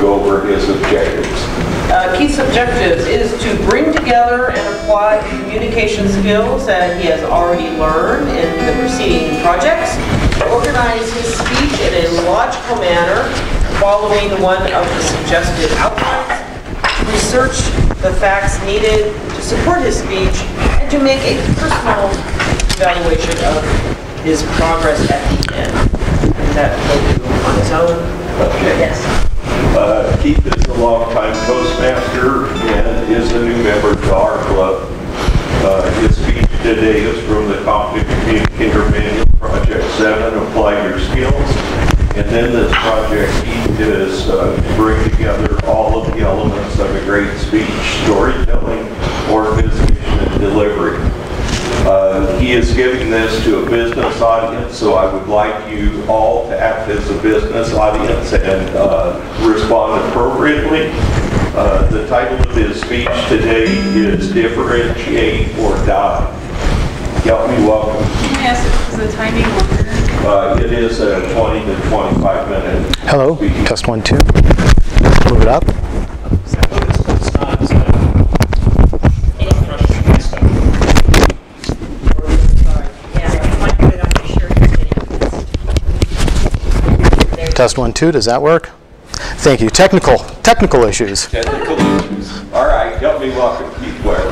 go over his objectives. Keith's objectives is to bring together and apply the communication skills that he has already learned in the preceding projects, organize his speech in a logical manner following one of the suggested outlines, research the facts needed to support his speech, and to make a personal evaluation of his progress at the end. And that he'll do on his own. Okay. Yes. Keith is a longtime Toastmaster and is a new member to our club. His speech today is from the Competent Communicator Manual, Project 7, Apply Your Skills. And then this project, Keith is to bring together all of the elements of a great speech, storytelling, organization, and delivery. He is giving this to a business audience, so I would like you all to act as a business audience and respond appropriately. The title of his speech today is Differentiate or Die. Help me welcome. Yes, is the timing longer? It is a 20 to 25 minute. Hello, speech. test 1, 2. Move it up. Test 1, 2, does that work? Thank you. Technical issues. Technical issues. All right, help me welcome Keith Ware.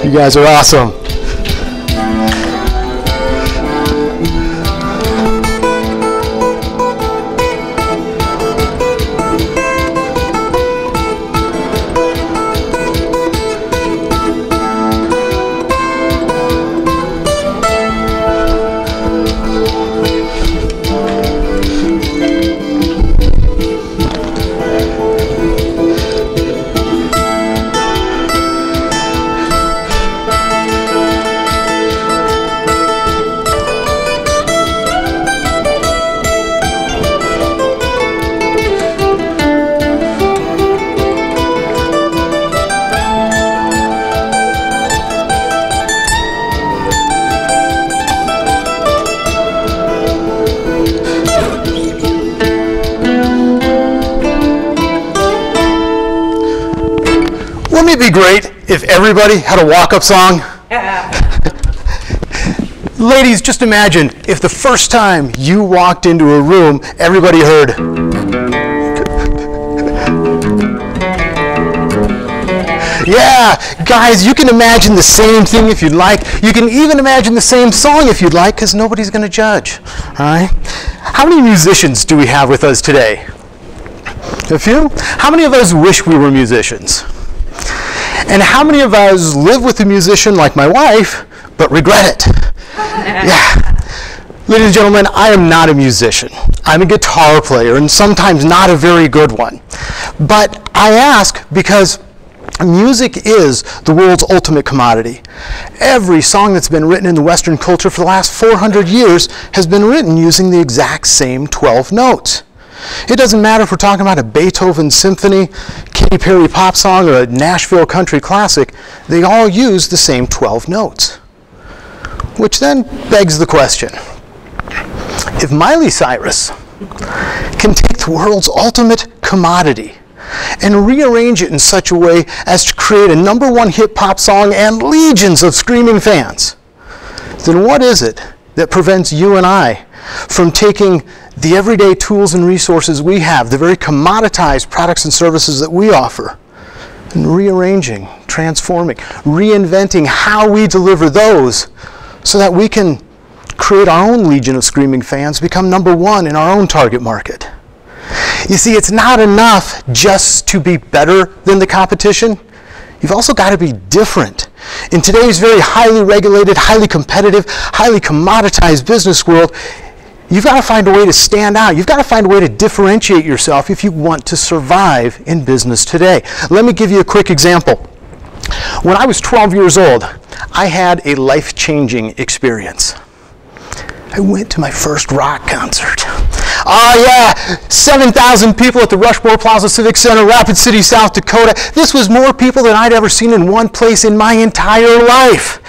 You guys are awesome. Wouldn't it be great if everybody had a walk-up song? Ladies, just imagine if the first time you walked into a room, everybody heard. Yeah, guys, you can imagine the same thing if you'd like. You can even imagine the same song if you'd like, because nobody's going to judge. All right? How many musicians do we have with us today? A few? How many of us wish we were musicians? And how many of us live with a musician like my wife, but regret it? Yeah. Ladies and gentlemen, I am not a musician. I'm a guitar player, and sometimes not a very good one. But I ask because music is the world's ultimate commodity. Every song that's been written in the Western culture for the last 400 years has been written using the exact same 12 notes. It doesn't matter if we're talking about a Beethoven symphony, Katy Perry pop song, or a Nashville country classic, they all use the same 12 notes. Which then begs the question, if Miley Cyrus can take the world's ultimate commodity and rearrange it in such a way as to create a #1 hit pop song and legions of screaming fans, then what is it that prevents you and I from taking the everyday tools and resources we have, the very commoditized products and services that we offer, and rearranging, transforming, reinventing how we deliver those so that we can create our own legion of screaming fans, become number one in our own target market. You see, it's not enough just to be better than the competition. You've also got to be different. In today's very highly regulated, highly competitive, highly commoditized business world, you've got to find a way to stand out. You've got to find a way to differentiate yourself if you want to survive in business today. Let me give you a quick example. When I was 12 years old, I had a life-changing experience. I went to my first rock concert. Oh yeah, 7,000 people at the Rushmore Plaza Civic Center, Rapid City, South Dakota. This was more people than I'd ever seen in one place in my entire life.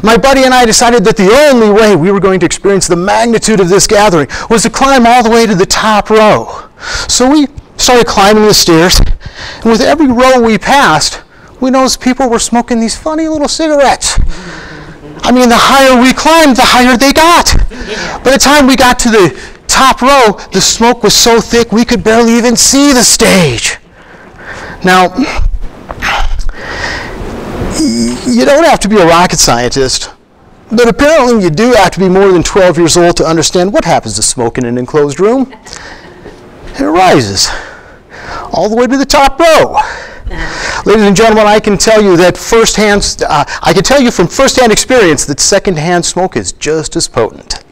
My buddy and I decided that the only way we were going to experience the magnitude of this gathering was to climb all the way to the top row. So we started climbing the stairs, and with every row we passed, we noticed people were smoking these funny little cigarettes. I mean, the higher we climbed, the higher they got. By the time we got to the top row, the smoke was so thick we could barely even see the stage. Now, you don't have to be a rocket scientist, but apparently you do have to be more than 12 years old to understand what happens to smoke in an enclosed room. It rises all the way to the top row. Ladies and gentlemen, I can tell you that from firsthand experience that secondhand smoke is just as potent.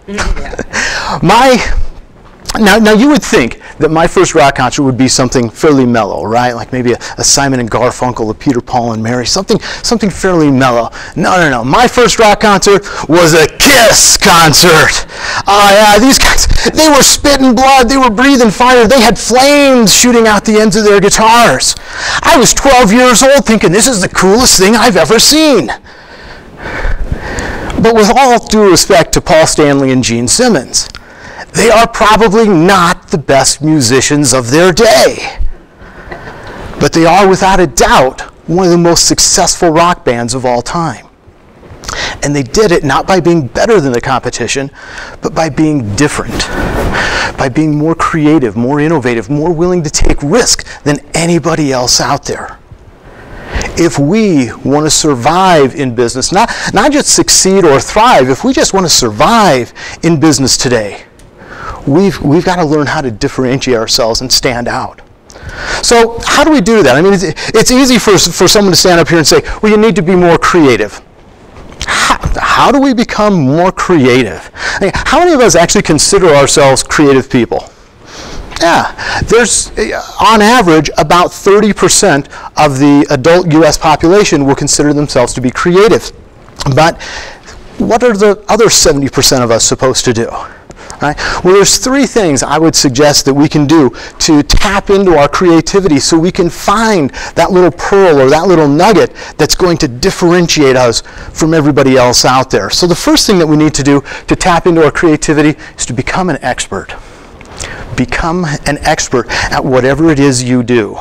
Now you would think that my first rock concert would be something fairly mellow, right? Like maybe a Simon and Garfunkel, a Peter, Paul and Mary, something fairly mellow. No. My first rock concert was a Kiss concert. Yeah, these guys, they were spitting blood, they were breathing fire, they had flames shooting out the ends of their guitars. I was 12 years old thinking this is the coolest thing I've ever seen. But with all due respect to Paul Stanley and Gene Simmons, they are probably not the best musicians of their day. But they are, without a doubt, one of the most successful rock bands of all time. And they did it not by being better than the competition, but by being different, by being more creative, more innovative, more willing to take risk than anybody else out there. If we want to survive in business, not just succeed or thrive, if we just want to survive in business today, we've got to learn how to differentiate ourselves and stand out. So how do we do that? I mean, it's easy for someone to stand up here and say, well, you need to be more creative. How do we become more creative? I mean, how many of us actually consider ourselves creative people? Yeah, there's, on average, about 30% of the adult U.S. population will consider themselves to be creative. But what are the other 70% of us supposed to do? Right? Well, there's three things I would suggest that we can do to tap into our creativity so we can find that little pearl or that little nugget that's going to differentiate us from everybody else out there. So the first thing that we need to do to tap into our creativity is to become an expert. Become an expert at whatever it is you do.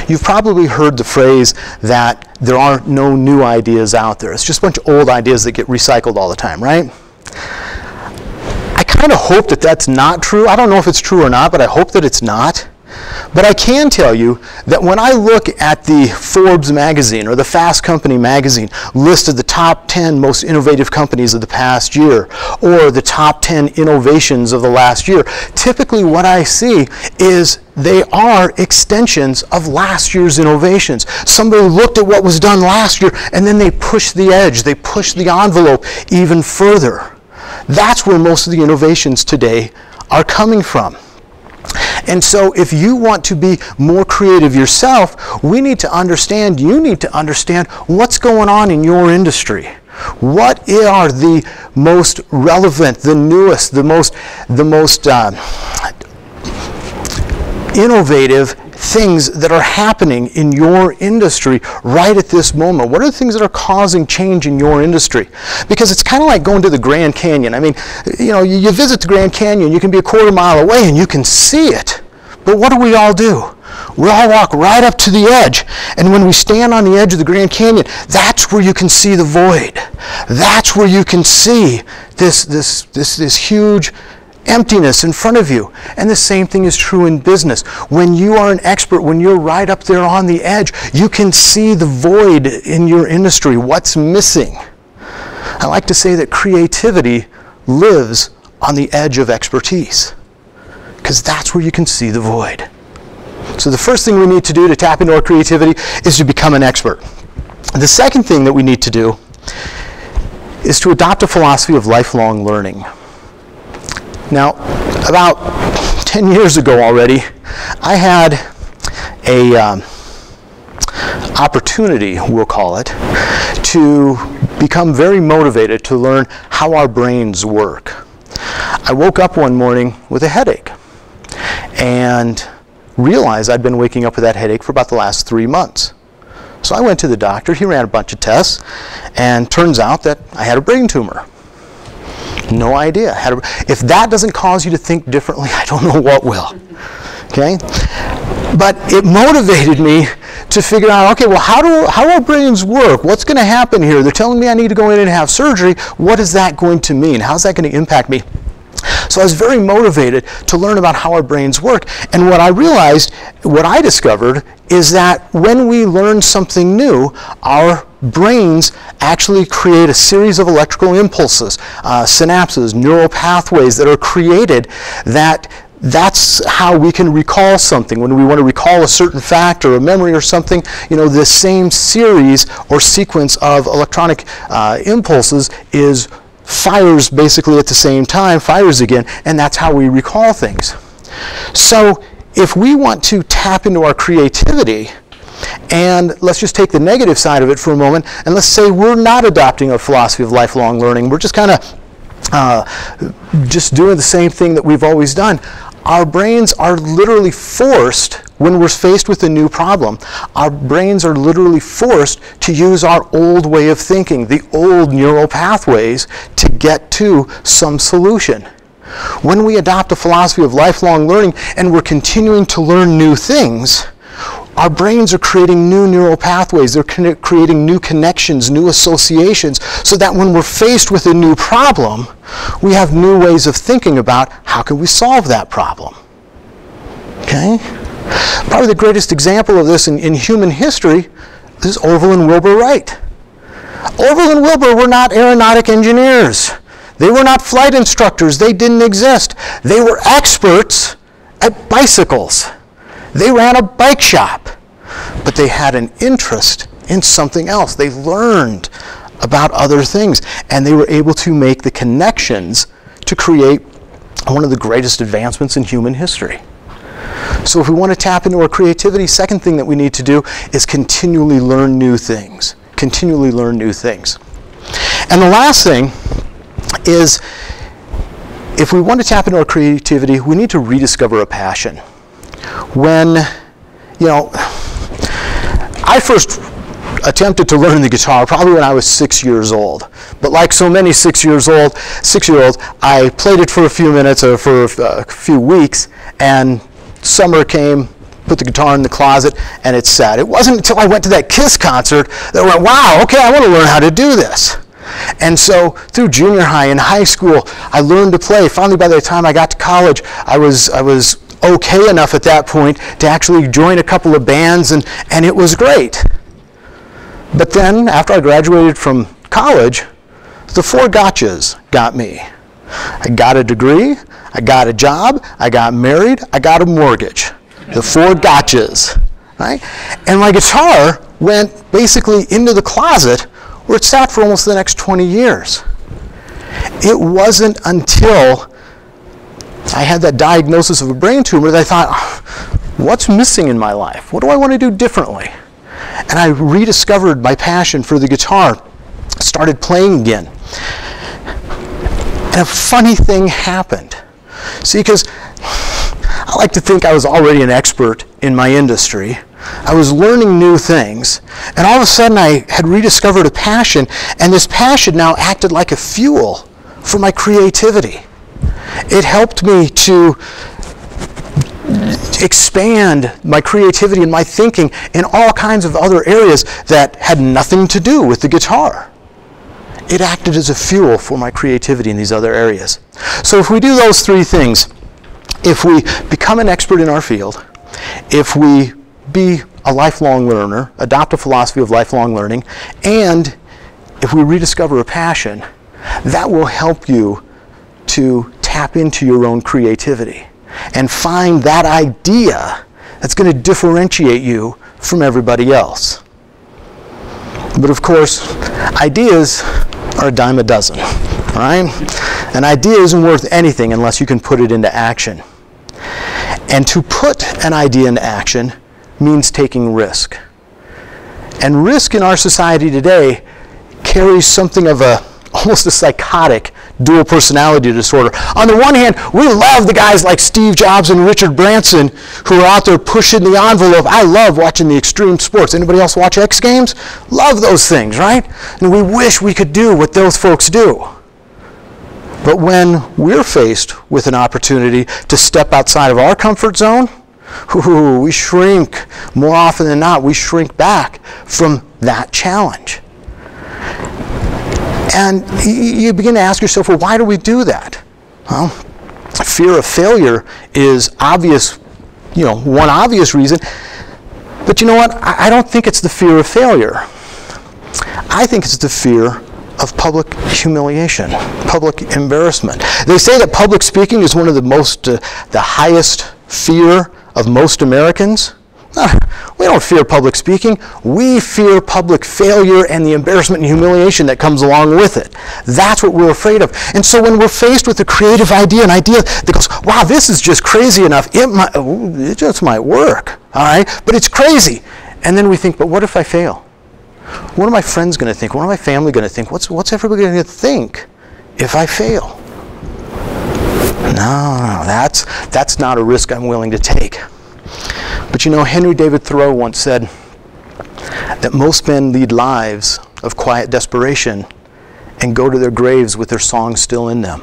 You've probably heard the phrase that there are no new ideas out there. It's just a bunch of old ideas that get recycled all the time, right? I kind of hope that that's not true. I don't know if it's true or not, but I hope that it's not. But I can tell you that when I look at the Forbes magazine or the Fast Company magazine list of the top 10 most innovative companies of the past year or the top 10 innovations of the last year, typically what I see is they are extensions of last year's innovations. Somebody looked at what was done last year and then they pushed the edge, they pushed the envelope even further. That's where most of the innovations today are coming from. And so if you want to be more creative yourself, you need to understand what's going on in your industry. What are the most relevant, the newest, the most innovative things that are happening in your industry right at this moment? What are the things that are causing change in your industry? Because it's kind of like going to the Grand Canyon. I mean, you visit the Grand Canyon, you can be a quarter mile away and you can see it. But what do? We all walk right up to the edge. And when we stand on the edge of the Grand Canyon, that's where you can see the void. That's where you can see this huge emptiness in front of you. And the same thing is true in business. When you are an expert, when you're right up there on the edge, you can see the void in your industry, what's missing. I like to say that creativity lives on the edge of expertise, because that's where you can see the void. So the first thing we need to do to tap into our creativity is to become an expert. The second thing that we need to do is to adopt a philosophy of lifelong learning. Now, about 10 years ago already, I had a opportunity, we'll call it, to become very motivated to learn how our brains work. I woke up one morning with a headache and realized I'd been waking up with that headache for about the last 3 months. So I went to the doctor, he ran a bunch of tests, and turns out that I had a brain tumor. No idea. If that doesn't cause you to think differently, I don't know what will. Okay? But it motivated me to figure out, okay, well, how our brains work? What's going to happen here? They're telling me I need to go in and have surgery. What is that going to mean? How's that going to impact me? So I was very motivated to learn about how our brains work. And what I realized, what I discovered, is that when we learn something new, our brains actually create a series of electrical impulses, synapses, neural pathways that are created that's how we can recall something. When we want to recall a certain fact or a memory or something, the same series or sequence of electronic impulses fires basically at the same time, fires again, and that's how we recall things. So if we want to tap into our creativity, and let's just take the negative side of it for a moment, and let's say we're not adopting a philosophy of lifelong learning, we're just kind of just doing the same thing that we've always done. Our brains are literally forced, when we're faced with a new problem, our brains are literally forced to use our old way of thinking, the old neural pathways, to get to some solution. When we adopt a philosophy of lifelong learning and we're continuing to learn new things, our brains are creating new neural pathways. They're creating new connections, new associations, so that when we're faced with a new problem, we have new ways of thinking about how can we solve that problem. Okay? Probably the greatest example of this in human history is Orville and Wilbur Wright. Orville and Wilbur were not aeronautic engineers. They were not flight instructors. They didn't exist. They were experts at bicycles. They ran a bike shop, but they had an interest in something else. They learned about other things, and they were able to make the connections to create one of the greatest advancements in human history. So if we want to tap into our creativity, second thing that we need to do is continually learn new things. Continually learn new things. And the last thing is, if we want to tap into our creativity, we need to rediscover a passion. When, I first attempted to learn the guitar probably when I was 6 years old. But like so many 6-year-olds, I played it for a few minutes or for a few weeks, and summer came, put the guitar in the closet, and it sat. It wasn't until I went to that Kiss concert that I went, wow, okay, I want to learn how to do this. And so through junior high and high school, I learned to play. Finally, by the time I got to college, I was okay enough at that point to actually join a couple of bands, and it was great. But then, after I graduated from college, the four gotchas got me. I got a degree, I got a job, I got married, I got a mortgage. The four gotchas, right? And my guitar went basically into the closet where it sat for almost the next 20 years. It wasn't until I had that diagnosis of a brain tumor that I thought, what's missing in my life? What do I want to do differently? And I rediscovered my passion for the guitar, started playing again. And a funny thing happened. See, because I like to think I was already an expert in my industry. I was learning new things, and all of a sudden I had rediscovered a passion, and this passion now acted like a fuel for my creativity. It helped me to expand my creativity and my thinking in all kinds of other areas that had nothing to do with the guitar. It acted as a fuel for my creativity in these other areas. So if we do those three things, if we become an expert in our field, if we be a lifelong learner, adopt a philosophy of lifelong learning, and if we rediscover a passion, that will help you to tap into your own creativity and find that idea that's going to differentiate you from everybody else. But of course, ideas are a dime a dozen, right? An idea isn't worth anything unless you can put it into action. And to put an idea into action means taking risk. And risk in our society today carries something of almost a psychotic dual personality disorder. On the one hand, we love the guys like Steve Jobs and Richard Branson who are out there pushing the envelope. I love watching the extreme sports. Anybody else watch X Games? Love those things, right? And we wish we could do what those folks do. But when we're faced with an opportunity to step outside of our comfort zone, we shrink. More often than not, we shrink back from that challenge. And you begin to ask yourself, well, why do we do that? Well, fear of failure is obvious, one obvious reason. But you know what? I don't think it's the fear of failure. I think it's the fear of public humiliation, public embarrassment. They say that public speaking is one of the highest fear of most Americans. We don't fear public speaking. We fear public failure and the embarrassment and humiliation that comes along with it. That's what we're afraid of. And so when we're faced with a creative idea, an idea that goes, wow, this is just crazy enough, it just might work, all right? But it's crazy. And then we think, but what if I fail? What are my friends going to think? What are my family going to think? What's everybody going to think if I fail? No, that's not a risk I'm willing to take. But Henry David Thoreau once said that most men lead lives of quiet desperation and go to their graves with their songs still in them.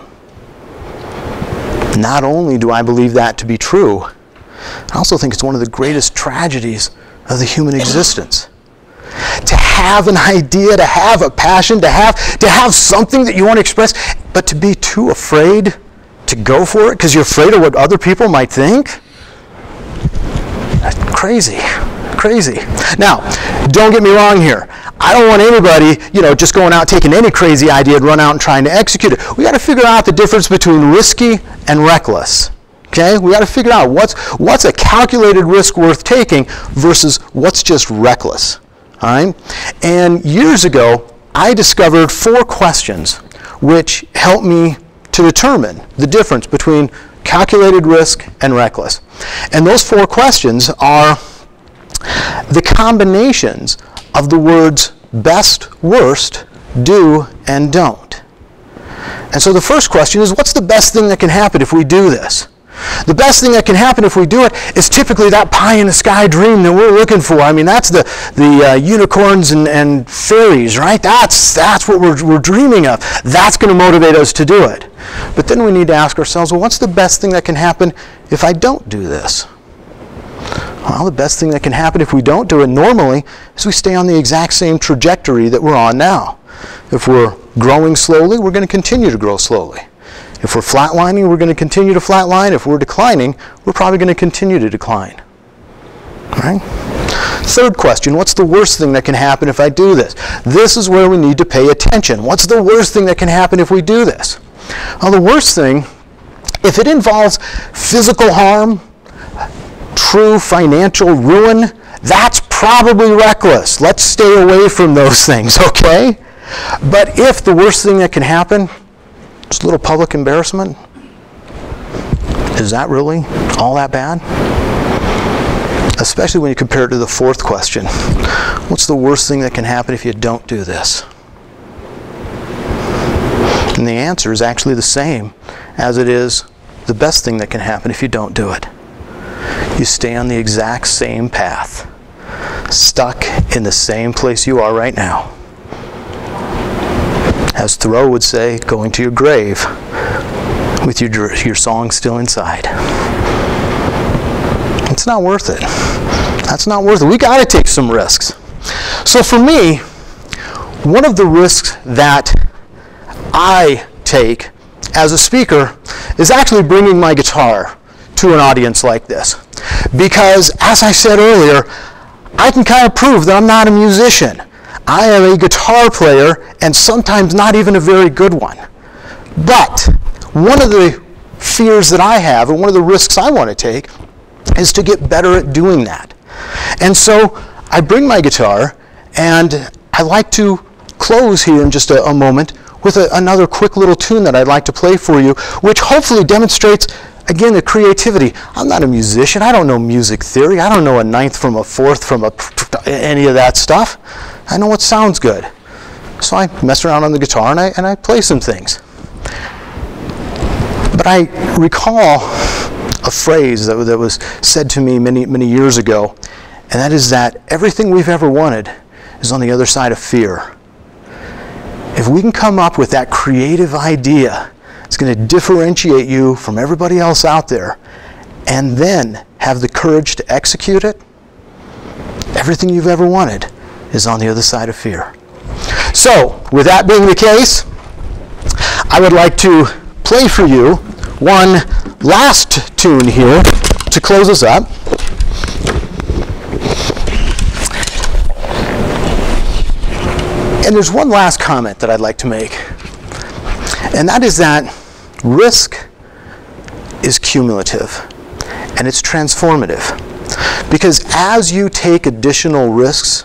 Not only do I believe that to be true, I also think it's one of the greatest tragedies of the human existence. To have an idea, to have a passion, to have something that you want to express, but to be too afraid to go for it because you're afraid of what other people might think. That's crazy. Now, don't get me wrong here. I don't want anybody, just going out taking any crazy idea and run out and trying to execute it. We got to figure out the difference between risky and reckless. Okay? We got to figure out what's a calculated risk worth taking versus what's just reckless. All right? And years ago, I discovered 4 questions which helped me to determine the difference between calculated risk and reckless. And those 4 questions are the combinations of the words best, worst, do, and don't. And so the first question is, what's the best thing that can happen if we do this? The best thing that can happen if we do it is typically that pie in the sky dream that we're looking for. I mean, that's the unicorns and fairies, right? That's what we're dreaming of. That's going to motivate us to do it. But then we need to ask ourselves, well, what's the best thing that can happen if I don't do this? Well, the best thing that can happen if we don't do it normally is we stay on the exact same trajectory that we're on now. If we're growing slowly, we're going to continue to grow slowly. If we're flatlining, we're going to continue to flatline. If we're declining, we're probably going to continue to decline. All right? Third question, what's the worst thing that can happen if I do this? This is where we need to pay attention. What's the worst thing that can happen if we do this? Well, the worst thing, if it involves physical harm, true financial ruin, that's probably reckless. Let's stay away from those things, okay? But if the worst thing that can happen, just a little public embarrassment, is that really all that bad? Especially when you compare it to the 4th question. What's the worst thing that can happen if you don't do this? And the answer is actually the same as it is the best thing that can happen if you don't do it. You stay on the exact same path, stuck in the same place you are right now. As Thoreau would say, going to your grave with your song still inside. It's not worth it. That's not worth it. We got to take some risks. So for me, one of the risks that I take as a speaker is actually bringing my guitar to an audience like this. Because, as I said earlier, I can kind of prove that I'm not a musician. I am a guitar player, and sometimes not even a very good one. But one of the fears that I have, and one of the risks I want to take, is to get better at doing that. And so I bring my guitar, and I like to close here in just a moment with another quick little tune that I'd like to play for you, which hopefully demonstrates, again, the creativity. I'm not a musician. I don't know music theory. I don't know a ninth from a fourth from any of that stuff. I know what sounds good. So I mess around on the guitar and I play some things. But I recall a phrase that was said to me many years ago, and that is that everything we've ever wanted is on the other side of fear. If we can come up with that creative idea, it's going to differentiate you from everybody else out there, and then have the courage to execute it, everything you've ever wanted is on the other side of fear. So, with that being the case, I would like to play for you one last tune here to close us up. And there's one last comment that I'd like to make, and that is that risk is cumulative and it's transformative. Because as you take additional risks,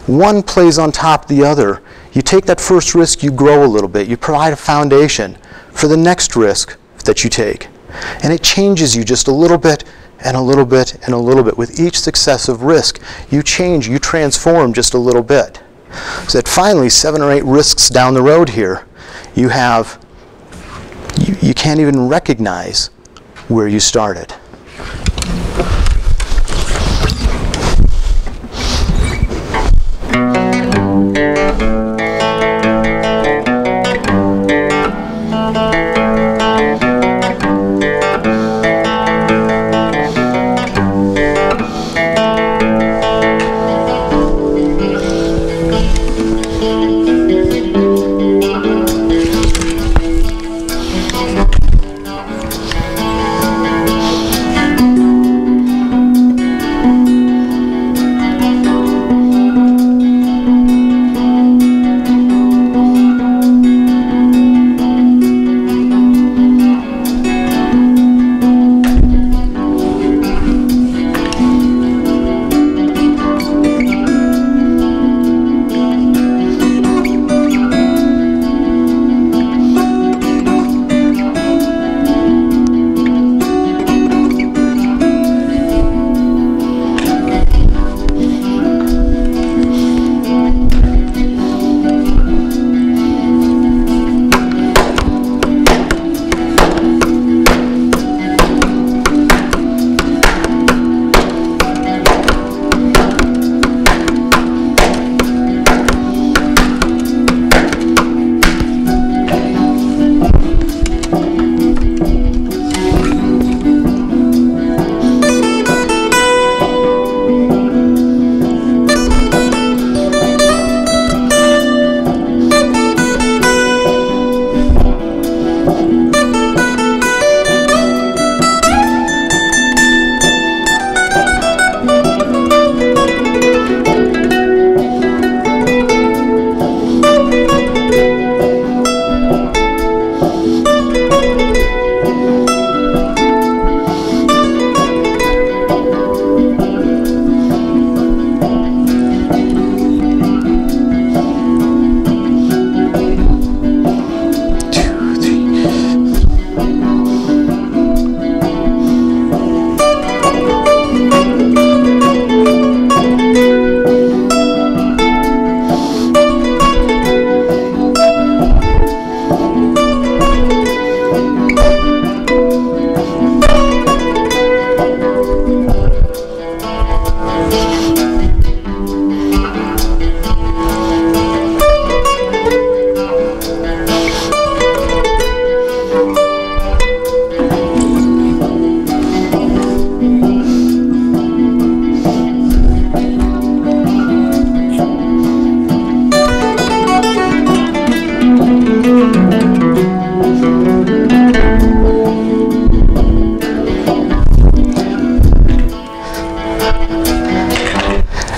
one plays on top of the other. You take that first risk, you grow a little bit, you provide a foundation for the next risk that you take. And it changes you just a little bit and a little bit and a little bit. With each successive risk, you change, you transform just a little bit. So that finally, 7 or 8 risks down the road here, you can't even recognize where you started.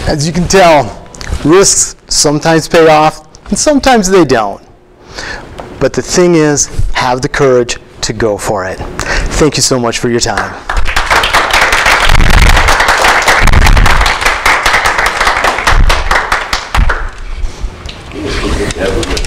As you can tell, risks sometimes pay off, and sometimes they don't. But the thing is, have the courage to go for it. Thank you so much for your time. Yes, we can have a